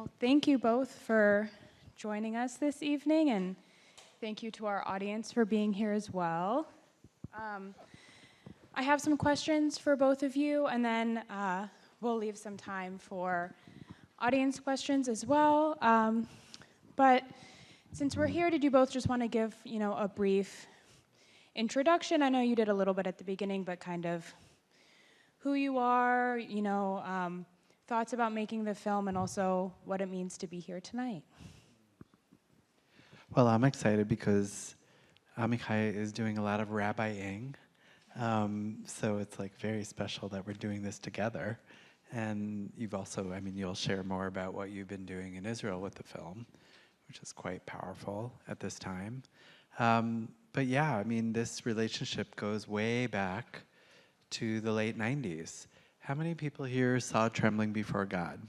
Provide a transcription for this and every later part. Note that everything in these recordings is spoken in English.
Well, thank you both for joining us this evening, and thank you to our audience for being here as well. I have some questions for both of you, and then we'll leave some time for audience questions as well. But since we're here, did you both just want to give, a brief introduction? I know you did a little bit at the beginning, but kind of who you are, thoughts about making the film, and also what it means to be here tonight. Well, I'm excited because Amichai is doing a lot of rabbiing. So it's like very special that we're doing this together. And you've also, you'll share more about what you've been doing in Israel with the film, which is quite powerful at this time. But yeah, this relationship goes way back to the late 90s. How many people here saw Trembling Before God?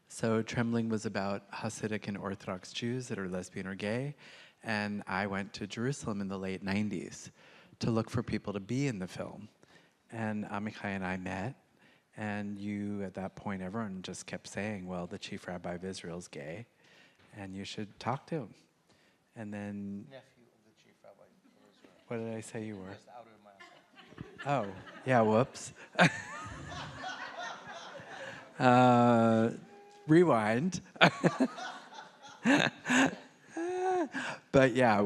So Trembling was about Hasidic and Orthodox Jews that are lesbian or gay, and I went to Jerusalem in the late 90s to look for people to be in the film. And Amichai and I met, and at that point, everyone just kept saying, well, the Chief Rabbi of Israel is gay, and you should talk to him. And then... Nephew of the Chief Rabbi of Israel. What did I say you were? Just outed myself. Oh, yeah, whoops. Rewind. But yeah,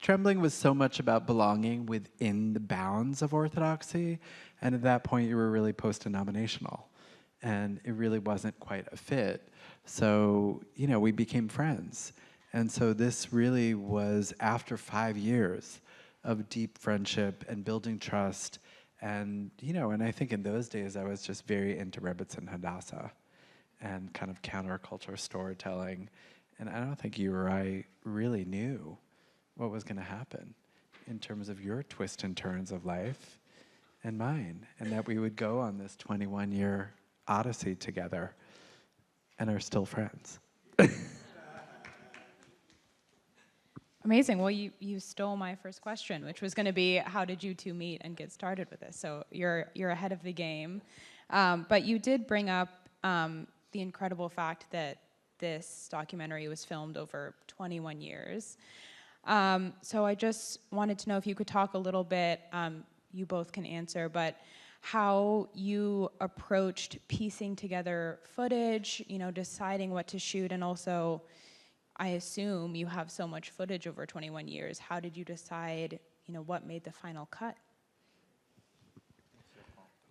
Trembling was so much about belonging within the bounds of Orthodoxy, and at that point you were really post-denominational, and it really wasn't quite a fit. So, we became friends. And so this really was after 5 years of deep friendship and building trust. And, and I think in those days I was just very into Rebbetzin and Hadassah and kind of counterculture storytelling. And I don't think you or I really knew what was going to happen in terms of your twists and turns of life and mine, and that we would go on this 21-year odyssey together and are still friends. Amazing. Well, you stole my first question, which was going to be, how did you two meet and get started with this? So you're ahead of the game. But you did bring up the incredible fact that this documentary was filmed over 21 years. So I just wanted to know if you could talk a little bit, you both can answer, but how you approached piecing together footage, deciding what to shoot, and also, I assume you have so much footage over 21 years. How did you decide, what made the final cut?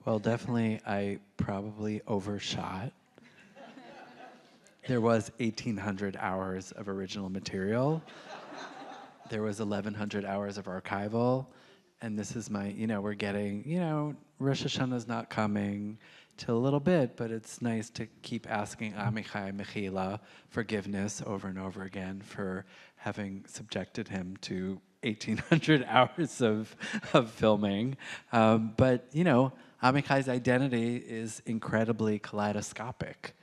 Well, definitely, I probably overshot. There was 1,800 hours of original material. There was 1,100 hours of archival. And this is my, we're getting, Rosh Hashanah's not coming till a little bit, but it's nice to keep asking Amichai Mechila forgiveness over and over again for having subjected him to 1,800 hours of filming. But, Amichai's identity is incredibly kaleidoscopic.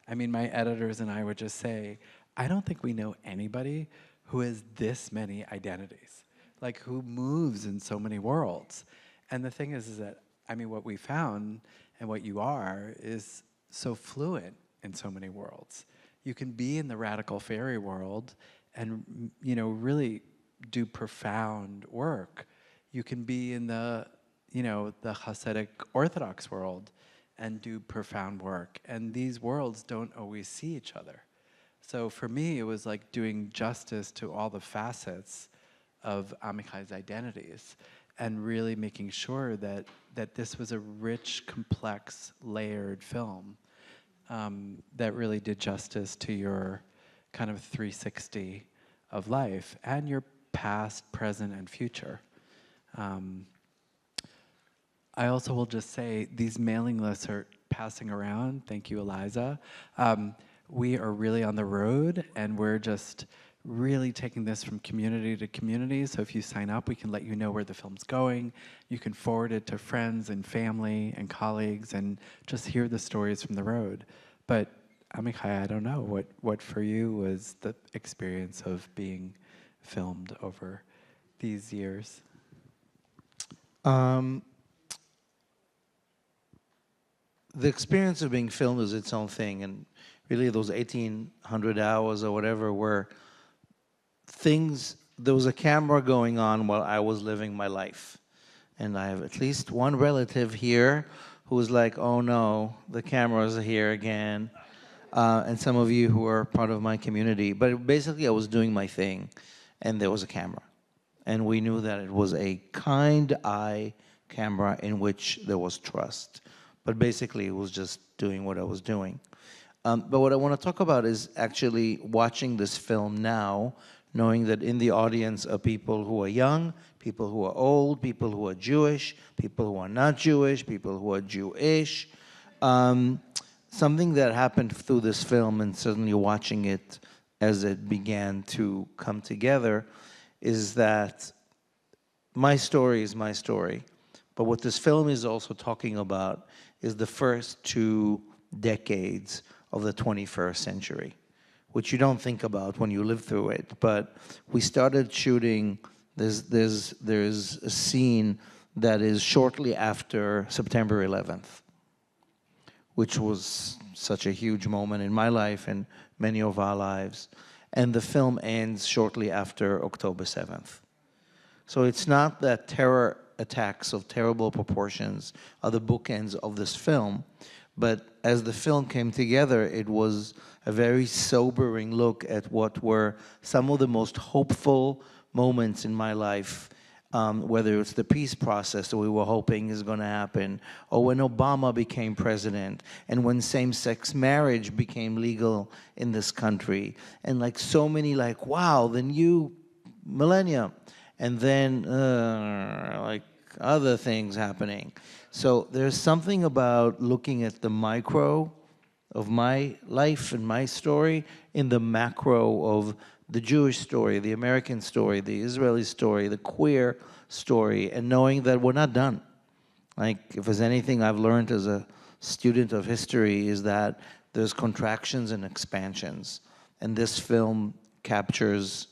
My editors and I would just say, I don't think we know anybody who has this many identities, like who moves in so many worlds. And the thing is that, what we found and what you are is so fluent in so many worlds. You can be in the radical fairy world and, really do profound work. You can be in the Hasidic Orthodox world and do profound work. And these worlds don't always see each other. So for me, it was like doing justice to all the facets of Amichai's identities and really making sure that this was a rich, complex, layered film that really did justice to your kind of 360 of life and your past, present, and future. I also will just say these mailing lists are passing around. Thank you, Eliza. We are really on the road, and we're just really taking this from community to community. So if you sign up, we can let you know where the film's going. You can forward it to friends and family and colleagues and just hear the stories from the road. But Amichai, I don't know, what for you was the experience of being filmed over these years? the experience of being filmed is its own thing, and really those 1,800 hours or whatever were things, there was a camera going on while I was living my life. And I have at least one relative here who was like, oh no, the cameras are here again. And some of you who are part of my community. But basically I was doing my thing and there was a camera. And we knew that it was a kind eye camera in which there was trust. But basically it was just doing what I was doing. But what I want to talk about is actually watching this film now, knowing that in the audience are people who are young, people who are old, people who are Jewish, people who are not Jewish, people who are Jewish. Something that happened through this film, and certainly watching it as it began to come together, is that my story is my story. But what this film is also talking about is the first 2 decades of the 21st century, which you don't think about when you live through it. But we started shooting, there's a scene that is shortly after September 11th, which was such a huge moment in my life and many of our lives. And the film ends shortly after October 7th. So it's not that terror attacks of terrible proportions are the bookends of this film, but as the film came together, it was a very sobering look at what were some of the most hopeful moments in my life, whether it's the peace process that we were hoping is going to happen, or when Obama became president, and when same-sex marriage became legal in this country, and like so many like, wow, the new millennium, and then like other things happening. So there's something about looking at the micro of my life and my story in the macro of the Jewish story, the American story, the Israeli story, the queer story, and knowing that we're not done. Like, if there's anything I've learned as a student of history is that there's contractions and expansions. And this film captures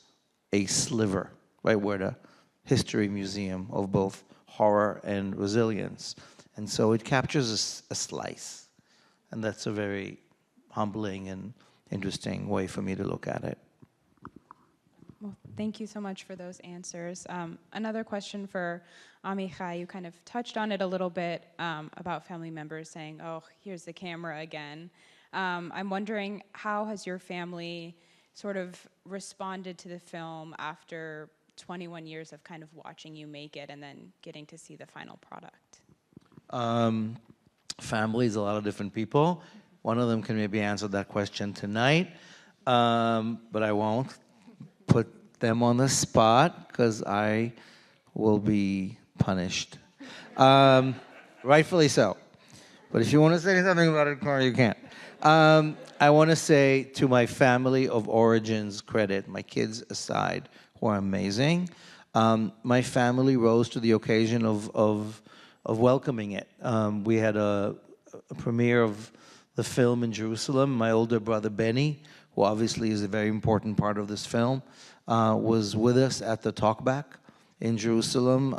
a sliver, right? We're the history museum of both horror and resilience. And so it captures a slice. And that's a very humbling and interesting way for me to look at it. Well, thank you so much for those answers. Another question for Amichai. You kind of touched on it a little bit about family members saying, oh, here's the camera again. I'm wondering, how has your family sort of responded to the film after 21 years of kind of watching you make it and then getting to see the final product? Family is a lot of different people. One of them can maybe answer that question tonight, but I won't put them on the spot because I will be punished. Rightfully so. But if you want to say something about it, Cora, you can't. I want to say to my family of origins credit, my kids aside, who are amazing, my family rose to the occasion of welcoming it. We had a premiere of the film in Jerusalem. My older brother, Benny, who obviously is a very important part of this film, was with us at the Talkback in Jerusalem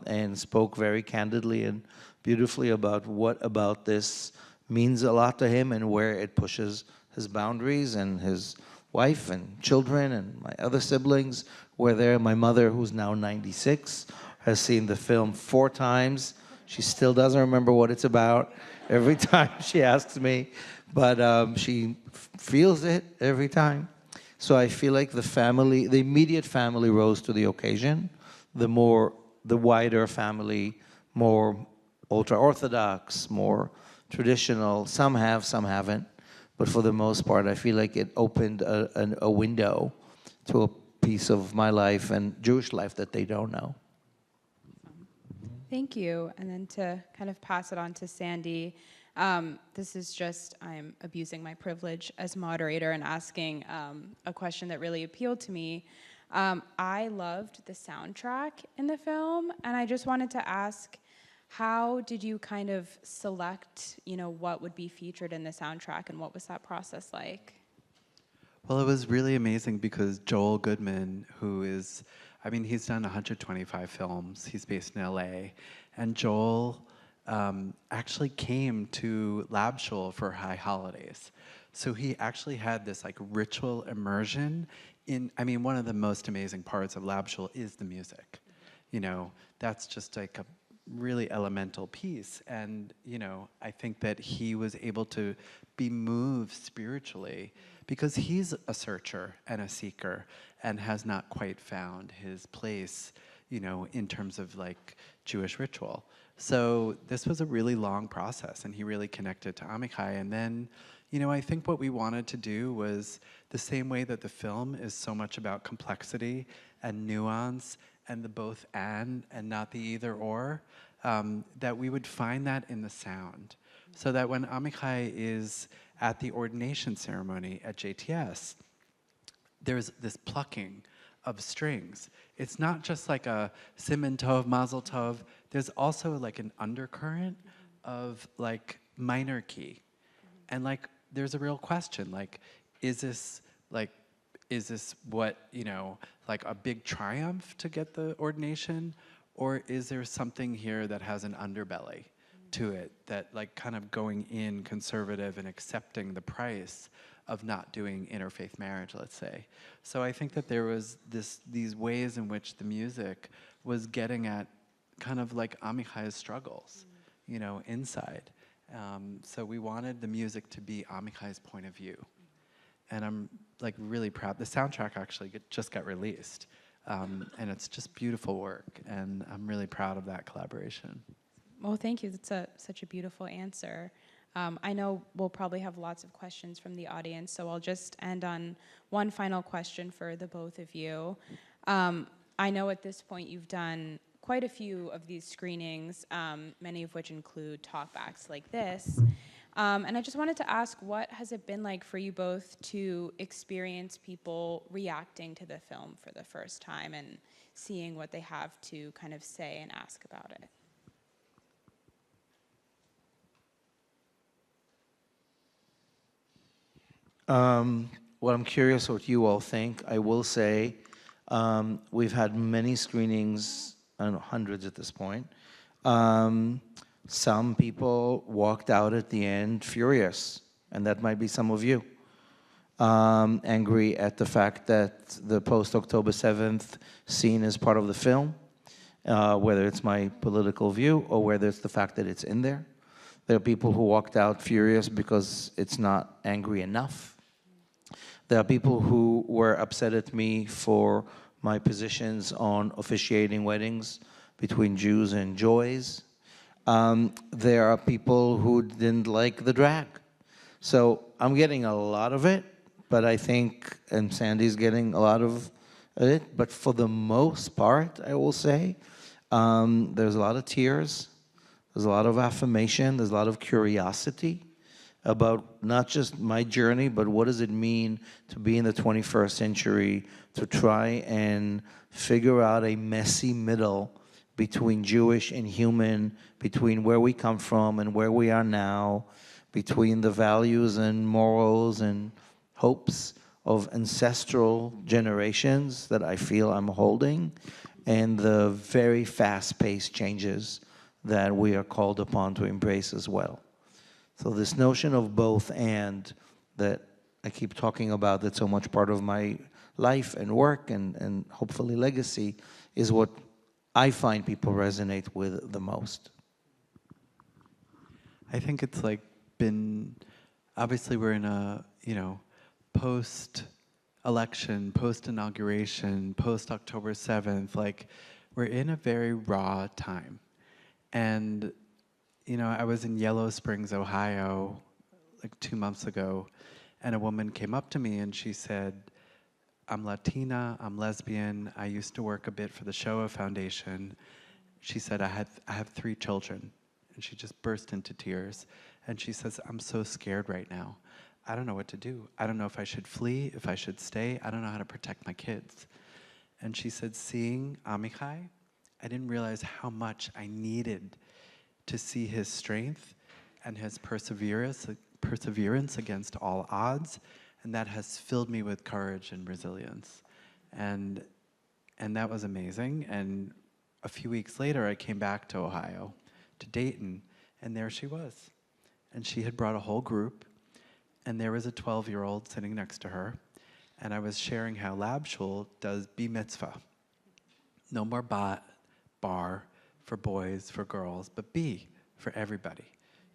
and spoke very candidly and beautifully about what about this means a lot to him and where it pushes his boundaries, and his wife and children and my other siblings were there. My mother, who's now 96, has seen the film 4 times. She still doesn't remember what it's about every time she asks me, but she feels it every time. So I feel like the family, the immediate family rose to the occasion. The wider family, more ultra-Orthodox, more traditional. Some have, some haven't. But for the most part, I feel like it opened a window to a piece of my life and Jewish life that they don't know. Thank you. And then to kind of pass it on to Sandy, this is just, I'm abusing my privilege as moderator and asking a question that really appealed to me. I loved the soundtrack in the film, and I just wanted to ask, how did you kind of select, what would be featured in the soundtrack, and what was that process like? Well, it was really amazing because Joel Goodman, who is, he's done 125 films. He's based in LA. And Joel actually came to Lab Shul for high holidays. So he actually had this like ritual immersion in, I mean, one of the most amazing parts of Lab Shul is the music. You know, that's just like a really elemental piece. And, you know, I think that he was able to be moved spiritually because he's a searcher and a seeker and has not quite found his place, you know, in terms of like Jewish ritual. So this was a really long process, and he really connected to Amichai. And then, you know, I think what we wanted to do was the same way that the film is so much about complexity and nuance and the both and not the either or, that we would find that in the sound. So that when Amichai is at the ordination ceremony at JTS, there's this plucking of strings. It's not just like a siman tov, mazel tov. There's also like an undercurrent of like minor key. And like, there's a real question, like, is this what, you know, like a big triumph to get the ordination? Or is there something here that has an underbelly to it, that like kind of going in conservative and accepting the price of not doing interfaith marriage, let's say. So I think that there was these ways in which the music was getting at kind of like Amichai's struggles, you know, inside. So we wanted the music to be Amichai's point of view. And I'm like really proud. The soundtrack actually just got released. And it's just beautiful work. And I'm really proud of that collaboration. Well, thank you. That's such a beautiful answer. I know we'll probably have lots of questions from the audience, so I'll just end on one final question for the both of you. I know at this point you've done quite a few of these screenings, many of which include talkbacks like this. And I just wanted to ask, what has it been like for you both to experience people reacting to the film for the first time and seeing what they have to kind of say and ask about it? Well, I'm curious what you all think. I will say we've had many screenings, I don't know, hundreds at this point. Some people walked out at the end furious, and that might be some of you. Angry at the fact that the post-October 7th scene is part of the film, whether it's my political view or whether it's the fact that it's in there. There are people who walked out furious because it's not angry enough. There are people who were upset at me for my positions on officiating weddings between Jews and Joys. There are people who didn't like the drag. So I'm getting a lot of it, but I think, and Sandy's getting a lot of it, but for the most part, I will say, there's a lot of tears, there's a lot of affirmation, there's a lot of curiosity about not just my journey, but what does it mean to be in the 21st century, to try and figure out a messy middle between Jewish and human, between where we come from and where we are now, between the values and morals and hopes of ancestral generations that I feel I'm holding, and the very fast-paced changes that we are called upon to embrace as well. So this notion of both and that I keep talking about, that's so much part of my life and work and hopefully legacy, is what I find people resonate with the most. I think it's like been, obviously we're in a, you know, post-election, post-inauguration, post-October 7th, like we're in a very raw time. And you know, I was in Yellow Springs, Ohio, like 2 months ago, and a woman came up to me and she said, I'm Latina, I'm lesbian, I used to work a bit for the Shoah Foundation. She said, I have 3 children. And she just burst into tears. And she says, I'm so scared right now. I don't know what to do. I don't know if I should flee, if I should stay. I don't know how to protect my kids. And she said, seeing Amichai, I didn't realize how much I needed to see his strength and his perseverance against all odds, and that has filled me with courage and resilience. And that was amazing. And a few weeks later, I came back to Ohio, to Dayton, And there she was. And she had brought a whole group, and there was a 12-year-old sitting next to her, and I was sharing how Lab Shul does B mitzvah. No more bar for boys, for girls, but B for everybody.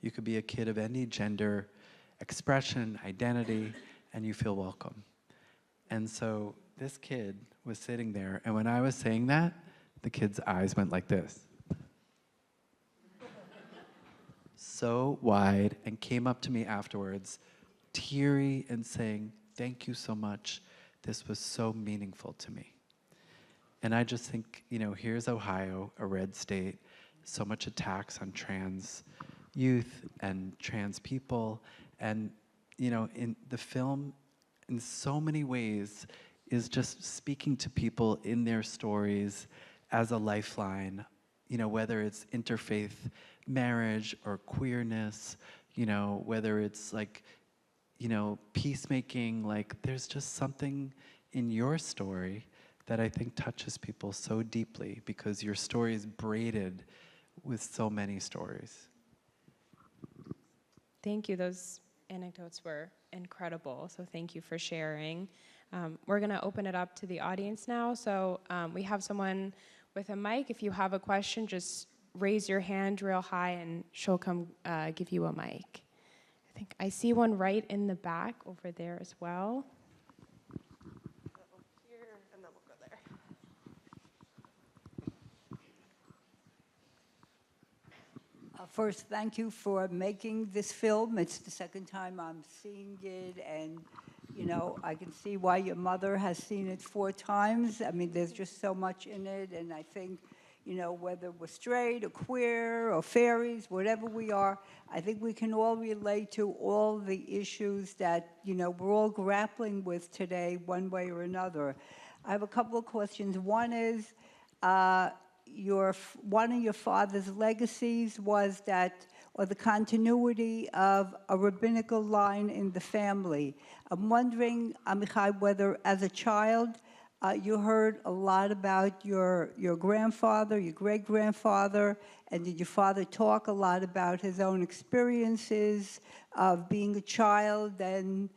You could be a kid of any gender, expression, identity, and you feel welcome. And so this kid was sitting there, and when I was saying that, the kid's eyes went like this. So wide, and came up to me afterwards, teary and saying, "Thank you so much. This was so meaningful to me." And I just think, here's Ohio, a red state, so much attacks on trans youth and trans people. And, in the film, in so many ways, is just speaking to people in their stories as a lifeline, whether it's interfaith marriage or queerness, whether it's peacemaking, there's just something in your story that I think touches people so deeply because your story is braided with so many stories. Thank you. Those anecdotes were incredible, so thank you for sharing. We're going to open it up to the audience now. So we have someone with a mic. If you have a question, just raise your hand real high and she'll come give you a mic. I think I see one right in the back over there as well. Here, and then we'll go there. First, thank you for making this film. It's the second time I'm seeing it, and I can see why your mother has seen it 4 times. I mean, there's just so much in it, and I think, whether we're straight or queer or fairies, whatever we are, I think we can all relate to all the issues that, we're all grappling with today, one way or another. I have a couple of questions. One is, one of your father's legacies was that, or the continuity of a rabbinical line in the family. I'm wondering, Amichai, whether as a child you heard a lot about your grandfather, your great-grandfather, and did your father talk a lot about his own experiences of being a child, and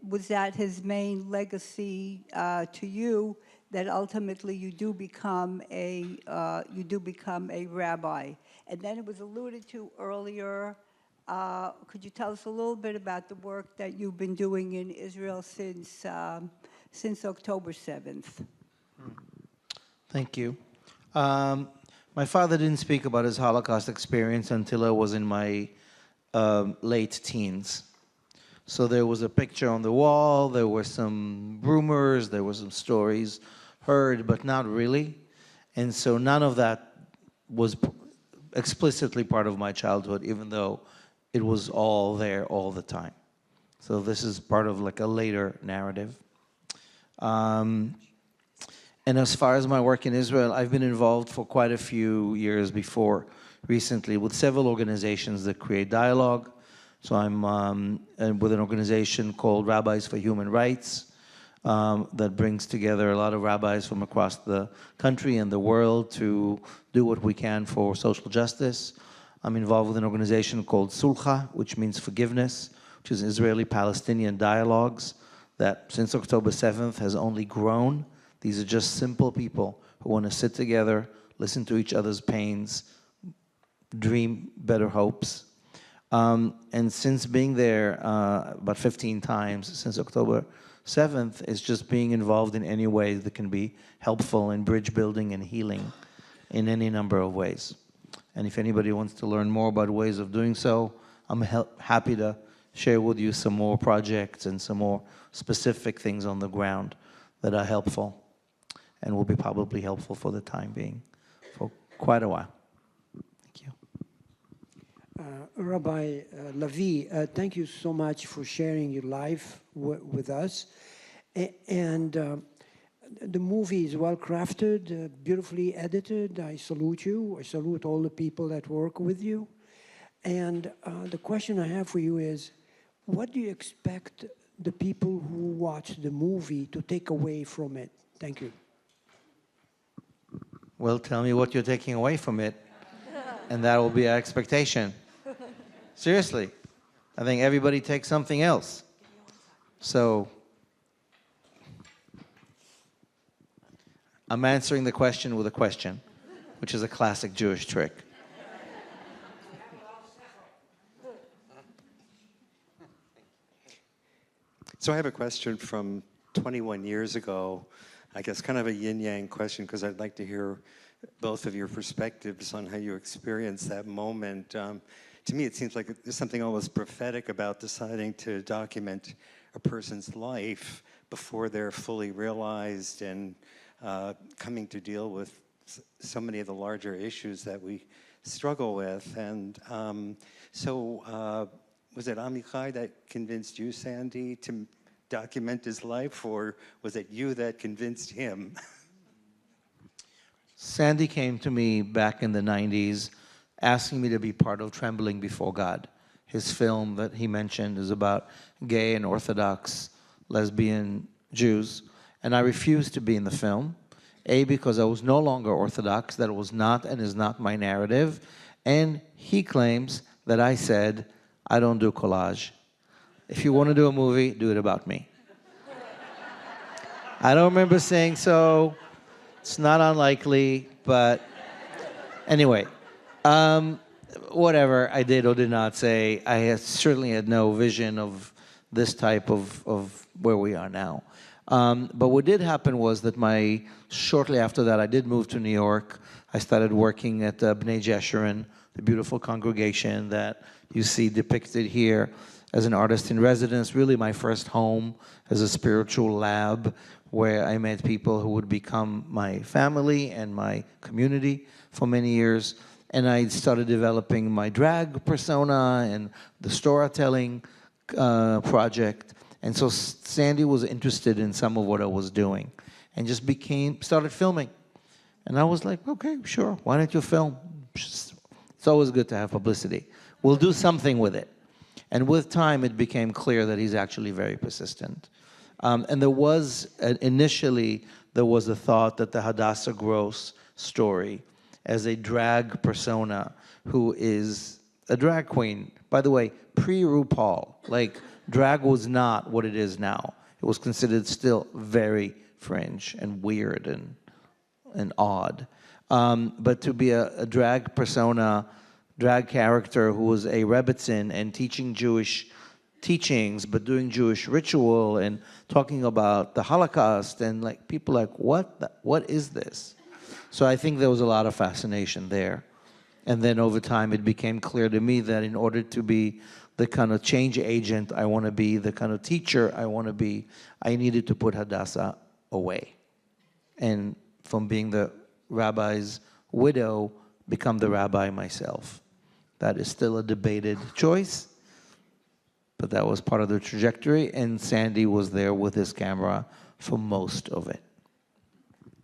was that his main legacy to you? That ultimately you do become a rabbi. And then it was alluded to earlier. Could you tell us a little bit about the work that you've been doing in Israel since October 7th? Thank you. My father didn't speak about his Holocaust experience until I was in my late teens. So there was a picture on the wall, there were some rumors, there were some stories heard, but not really. And so none of that was explicitly part of my childhood, even though it was all there all the time. So this is part of a later narrative. And as far as my work in Israel, I've been involved for quite a few years before, recently, with several organizations that create dialogue. So I'm with an organization called Rabbis for Human Rights that brings together a lot of rabbis from across the country and the world to do what we can for social justice. I'm involved with an organization called Sulcha, which means forgiveness, which is Israeli-Palestinian dialogues that since October 7th has only grown. These are just simple people who want to sit together, listen to each other's pains, dream better hopes. And since being there about 15 times since October 7th, it's just being involved in any way that can be helpful in bridge building and healing in any number of ways. And if anybody wants to learn more about ways of doing so, I'm happy to share with you some more projects and some more specific things on the ground that are helpful and will be probably helpful for the time being, for quite a while. Rabbi Lavie, thank you so much for sharing your life with us. And the movie is well crafted, beautifully edited. I salute you. I salute all the people that work with you. And the question I have for you is, what do you expect the people who watch the movie to take away from it? Thank you. Well, tell me what you're taking away from it. and that will be our expectation. Seriously. I think everybody takes something else. So I'm answering the question with a question, which is a classic Jewish trick. So I have a question from 21 years ago, I guess kind of a yin-yang question, because I'd like to hear both of your perspectives on how you experienced that moment. To me, it seems like there's something almost prophetic about deciding to document a person's life before they're fully realized and coming to deal with so many of the larger issues that we struggle with. And was it Amichai that convinced you, Sandy, to document his life, or was it you that convinced him? Sandy came to me back in the 90s asking me to be part of Trembling Before God. His film that he mentioned is about gay and Orthodox lesbian Jews. And I refused to be in the film, A, because I was no longer Orthodox, that it was not and is not my narrative. And he claims that I said, I don't do collage. If you want to do a movie, do it about me. I don't remember saying so. It's not unlikely, but anyway, whatever I did or did not say, certainly had no vision of this type of where we are now. But what did happen was that shortly after that, I did move to New York. I started working at Bnei Jeshurun, the beautiful congregation that you see depicted here as an artist in residence, really my first home as a spiritual lab where I met people who would become my family and my community for many years. And I started developing my drag persona and the storytelling project. And so Sandy was interested in some of what I was doing and just started filming. And I was like, okay, sure, why don't you film? It's always good to have publicity. We'll do something with it. And with time, it became clear that he's actually very persistent. And there was, initially, there was a thought that the Hadassah Gross story as a drag persona who is a drag queen. By the way, pre-RuPaul, like drag was not what it is now. It was considered still very fringe and weird and odd. But to be a drag persona, drag character who was a Rebbitzin and teaching Jewish teachings, but doing Jewish ritual and talking about the Holocaust, and like people like, what is this? So I think there was a lot of fascination there. And then over time, it became clear to me that in order to be the kind of change agent I want to be, the kind of teacher I want to be, I needed to put Hadassah away. And from being the rabbi's widow, become the rabbi myself. That is still a debated choice, but that was part of the trajectory, and Sandy was there with his camera for most of it.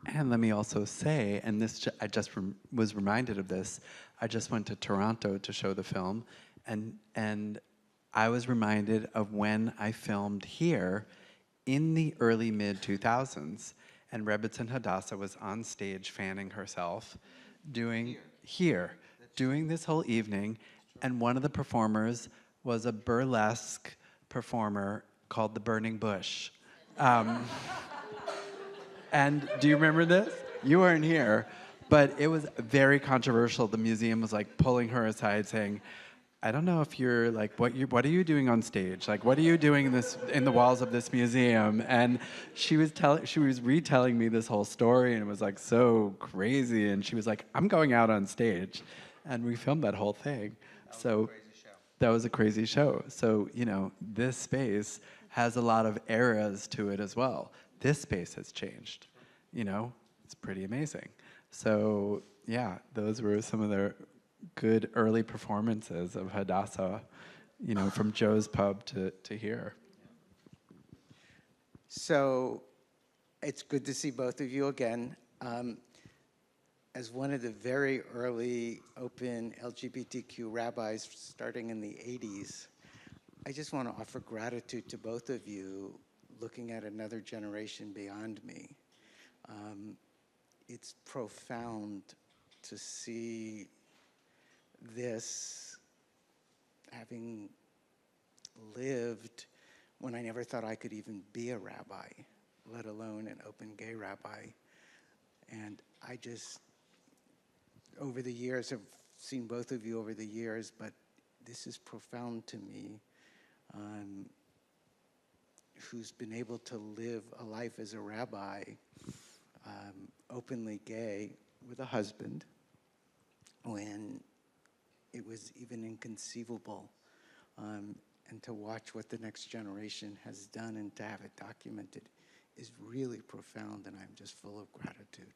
And let me also say, and I just was reminded of this, I just went to Toronto to show the film, and I was reminded of when I filmed here in the early mid-2000s, and Rebbitzin Hadassah was on stage fanning herself, doing this whole evening, and one of the performers was a burlesque performer called the Burning Bush. And do you remember this? You weren't here, but it was very controversial. The museum was like pulling her aside saying, I don't know if you're like, what are you doing on stage? Like, what are you doing in the walls of this museum? And she was retelling me this whole story, and it was like so crazy. And she was like, I'm going out on stage. And we filmed that whole thing. That was a crazy show. So, this space has a lot of eras to it as well. This space has changed. It's pretty amazing. So, yeah, those were some of the good early performances of Hadassah, from Joe's Pub to here. So it's good to see both of you again. As one of the very early open LGBTQ rabbis starting in the 80s, I just want to offer gratitude to both of you looking at another generation beyond me. It's profound to see this, having lived when I never thought I could even be a rabbi, let alone an open gay rabbi. And I just, over the years, I've seen both of you over the years, but this is profound to me, who's been able to live a life as a rabbi, openly gay, with a husband, when it was even inconceivable. And to watch what the next generation has done and to have it documented is really profound, and I'm just full of gratitude.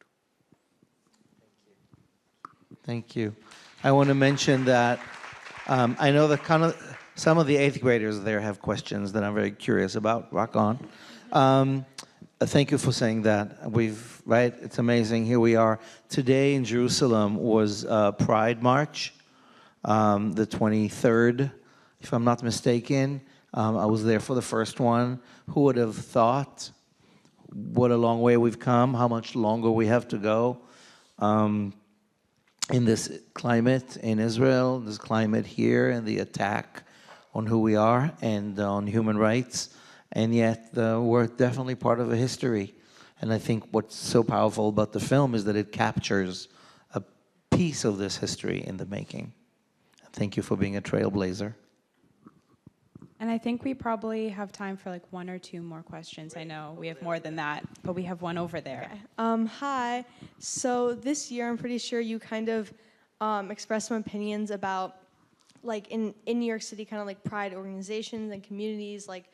Thank you. I want to mention that I know that some of the 8th graders there have questions that I'm very curious about. Rock on. Thank you for saying that. Right? It's amazing. Here we are. Today in Jerusalem was Pride March, the 23rd, if I'm not mistaken. I was there for the first one. Who would have thought what a long way we've come, how much longer we have to go in this climate in Israel, this climate here, and the attack on who we are and on human rights. And yet we're definitely part of a history. And I think what's so powerful about the film is that it captures a piece of this history in the making. Thank you for being a trailblazer. And I think we probably have time for like 1 or 2 more questions. I know we have more than that, but we have one over there. Okay. Hi. So this year, I'm pretty sure you kind of expressed some opinions about, like in New York City, kind of like pride organizations and communities, like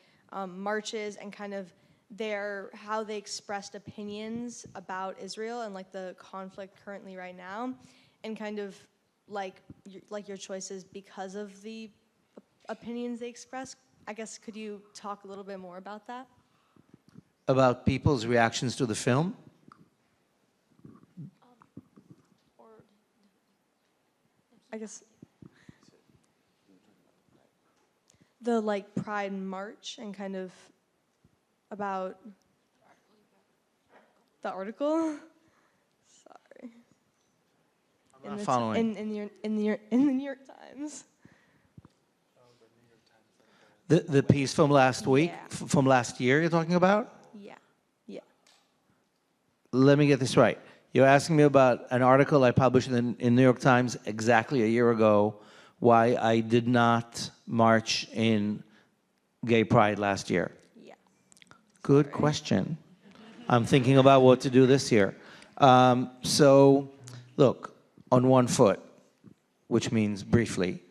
marches, and kind of how they expressed opinions about Israel and like the conflict currently right now, and kind of like your choices because of the opinions they express. I guess, could you talk a little bit more about that? About people's reactions to the film? Or I guess the like Pride March, and kind of about the article. Sorry. I'm not following. In the New York Times. The piece from last week, Yeah. from last year you're talking about? Yeah. Yeah. Let me get this right. You're asking me about an article I published in New York Times exactly a year ago, why I did not march in Gay Pride last year. Yeah. Good question. I'm thinking about what to do this year. So, look, on one foot, which means briefly.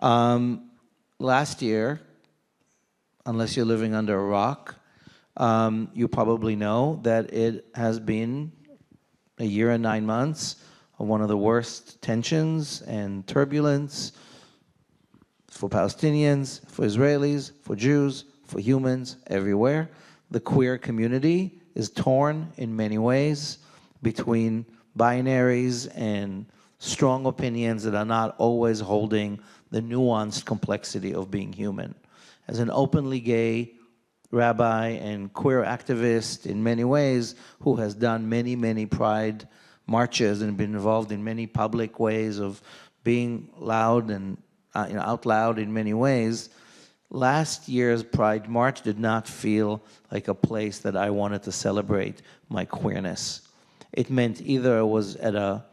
Last year, unless you're living under a rock, you probably know that it has been a year and 9 months of one of the worst tensions and turbulence for Palestinians, for Israelis, for Jews, for humans everywhere. The queer community is torn in many ways between binaries and strong opinions that are not always holding the nuanced complexity of being human. As an openly gay rabbi and queer activist in many ways, who has done many, many pride marches and been involved in many public ways of being loud and out loud in many ways, last year's Pride March did not feel like a place that I wanted to celebrate my queerness. It meant either I was at a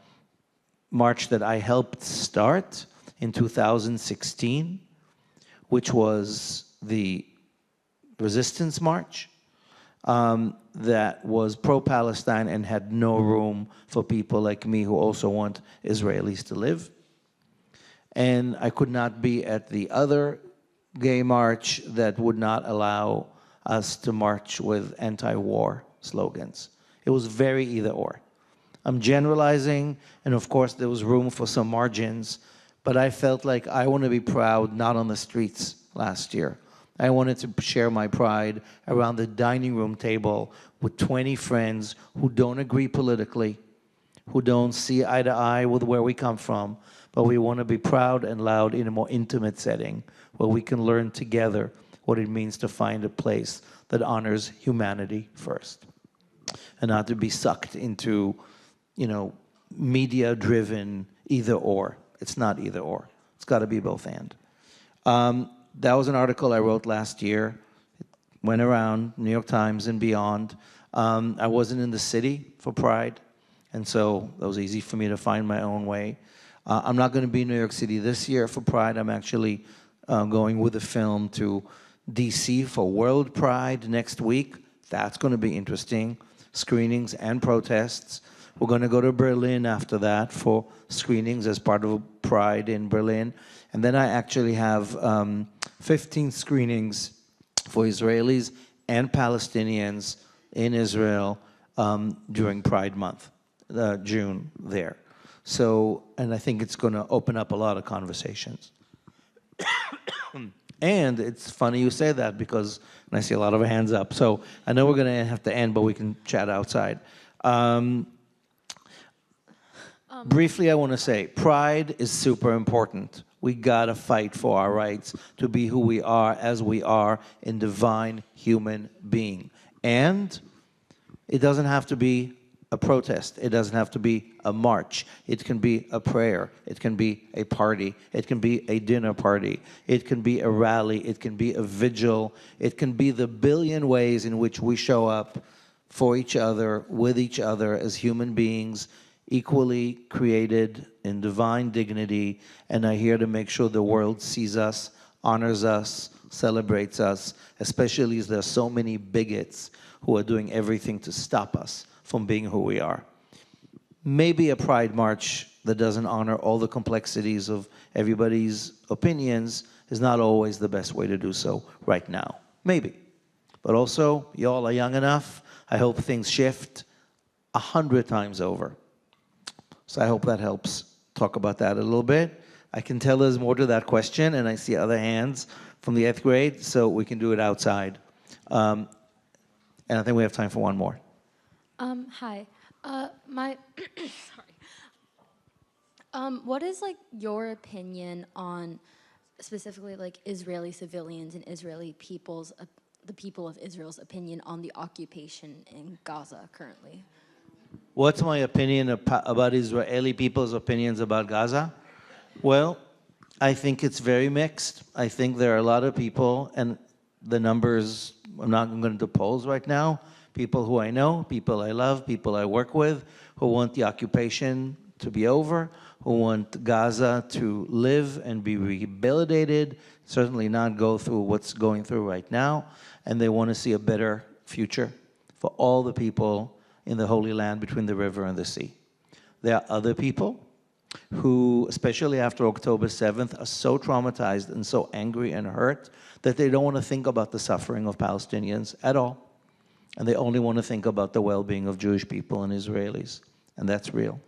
march that I helped start in 2016, which was the Resistance March, that was pro-Palestine and had no room for people like me who also want Israelis to live. And I could not be at the other gay march that would not allow us to march with anti-war slogans. It was very either or. I'm generalizing, and of course there was room for some margins, but I felt like I want to be proud not on the streets last year. I wanted to share my pride around the dining room table with 20 friends who don't agree politically, who don't see eye to eye with where we come from, but we want to be proud and loud in a more intimate setting where we can learn together what it means to find a place that honors humanity first and not to be sucked into, media-driven either or It's not either or. It's got to be both and. That was an article I wrote last year. It went around New York Times and beyond. I wasn't in the city for Pride, and so it was easy for me to find my own way. I'm not going to be in New York City this year for Pride. I'm actually going with the film to DC for World Pride next week. That's going to be interesting. Screenings and protests. We're going to go to Berlin after that for screenings as part of Pride in Berlin. And then I actually have 15 screenings for Israelis and Palestinians in Israel during Pride Month, June there. So, and I think it's going to open up a lot of conversations. And it's funny you say that because I see a lot of hands up. So I know we're going to have to end, but we can chat outside. Briefly, I want to say pride is super important. We got to fight for our rights to be who we are as we are in divine human being. And it doesn't have to be a protest. It doesn't have to be a march. It can be a prayer. It can be a party. It can be a dinner party. It can be a rally. It can be a vigil. It can be the billion ways in which we show up for each other, with each other as human beings, equally created in divine dignity, and are here to make sure the world sees us, honors us, celebrates us, especially as there are so many bigots who are doing everything to stop us from being who we are. Maybe a pride march that doesn't honor all the complexities of everybody's opinions is not always the best way to do so right now. Maybe. But also, y'all are young enough. I hope things shift 100 times over. So I hope that helps talk about that a little bit. I can tell there's more to that question, and I see other hands from the 8th grade, so we can do it outside. And I think we have time for one more. Hi. Sorry. What is like your opinion on specifically like Israeli civilians and Israeli people's, the people of Israel's opinion on the occupation in Gaza currently? What's my opinion about Israeli people's opinions about Gaza? Well, I think it's very mixed. I think there are a lot of people, and the numbers, I'm not going to polls right now, people who I know, people I love, people I work with, who want the occupation to be over, who want Gaza to live and be rehabilitated, certainly not go through what's going through right now, and they want to see a better future for all the people in the Holy Land between the river and the sea. There are other people who, especially after October 7th, are so traumatized and so angry and hurt that they don't want to think about the suffering of Palestinians at all. And they only want to think about the well-being of Jewish people and Israelis. And that's real,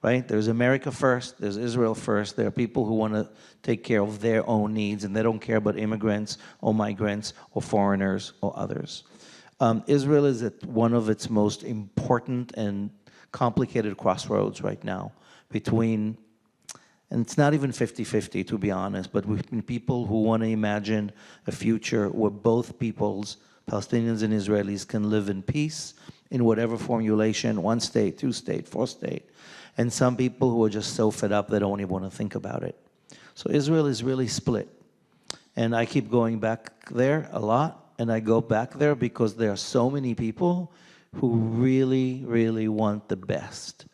right? There's America first, there's Israel first. There are people who want to take care of their own needs, and they don't care about immigrants or migrants or foreigners or others. Israel is at one of its most important and complicated crossroads right now between, and it's not even 50-50 to be honest, but between people who want to imagine a future where both peoples, Palestinians and Israelis, can live in peace in whatever formulation, 1 state, 2 state, 4 state, and some people who are just so fed up they don't even want to think about it. So Israel is really split. And I keep going back there a lot, and I go back there because there are so many people who really, really want the best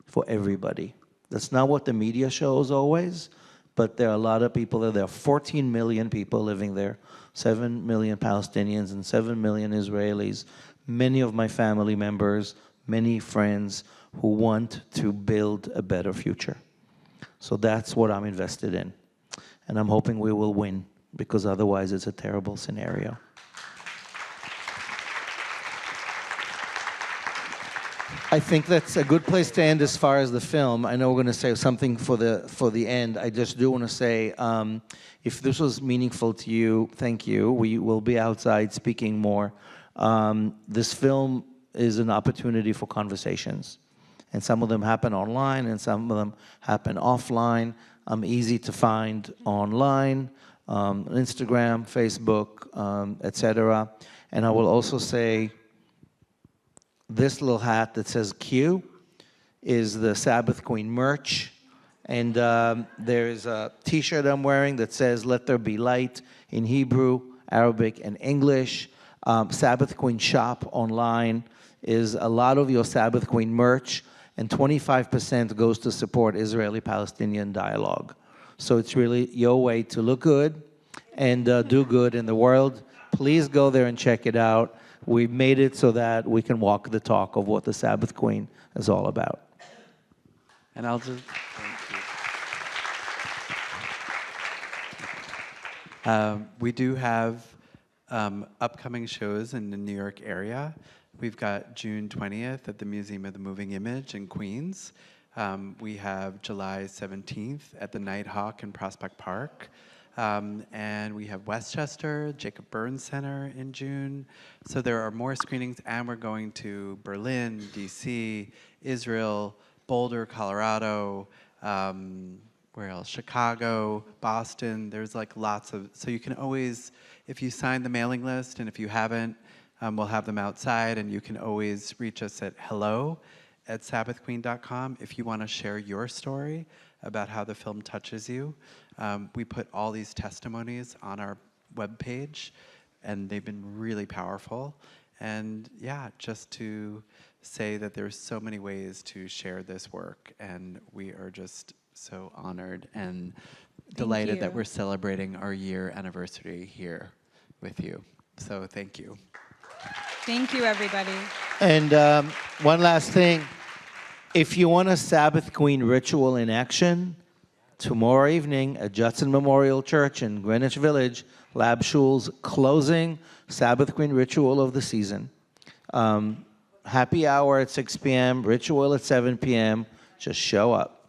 for everybody. That's not what the media shows always, but there are a lot of people there. There are 14 million people living there, 7 million Palestinians and 7 million Israelis, many of my family members, many friends who want to build a better future. So that's what I'm invested in. And I'm hoping we will win, because otherwise it's a terrible scenario. I think that's a good place to end as far as the film. I know we're going to say something for the end. I just do want to say, if this was meaningful to you, thank you. We will be outside speaking more. This film is an opportunity for conversations. And some of them happen online, and some of them happen offline. I'm easy to find online, Instagram, Facebook, etc. And I will also say, this little hat that says Q is the Sabbath Queen merch, And there's a T-shirt I'm wearing that says "Let There Be Light" in Hebrew, Arabic, and English. Sabbath Queen shop online is a lot of your Sabbath Queen merch, and 25% goes to support Israeli-Palestinian dialogue. So it's really your way to look good and do good in the world. Please go there and check it out. We made it so that we can walk the talk of what the Sabbath Queen is all about. And I'll just, thank you. We do have upcoming shows in the New York area. We've got June 20th at the Museum of the Moving Image in Queens. We have July 17th at the Nighthawk in Prospect Park. And we have Westchester, Jacob Burns Center in June. So there are more screenings, and we're going to Berlin, DC, Israel, Boulder, Colorado, where else? Chicago, Boston. There's like lots of, so you can always, if you sign the mailing list, and if you haven't, we'll have them outside, and you can always reach us at hello@sabbathqueen.com if you want to share your story about how the film touches you. We put all these testimonies on our webpage, and they've been really powerful. And yeah, just to say that there's so many ways to share this work, and we are just so honored and delighted that we're celebrating our year anniversary here with you. So thank you. Thank you, everybody. And one last thing. If you want a Sabbath Queen ritual in action, tomorrow evening at Judson Memorial Church in Greenwich Village, Lab Shul's closing Sabbath Queen ritual of the season. Happy hour at 6 p.m., ritual at 7 p.m. Just show up.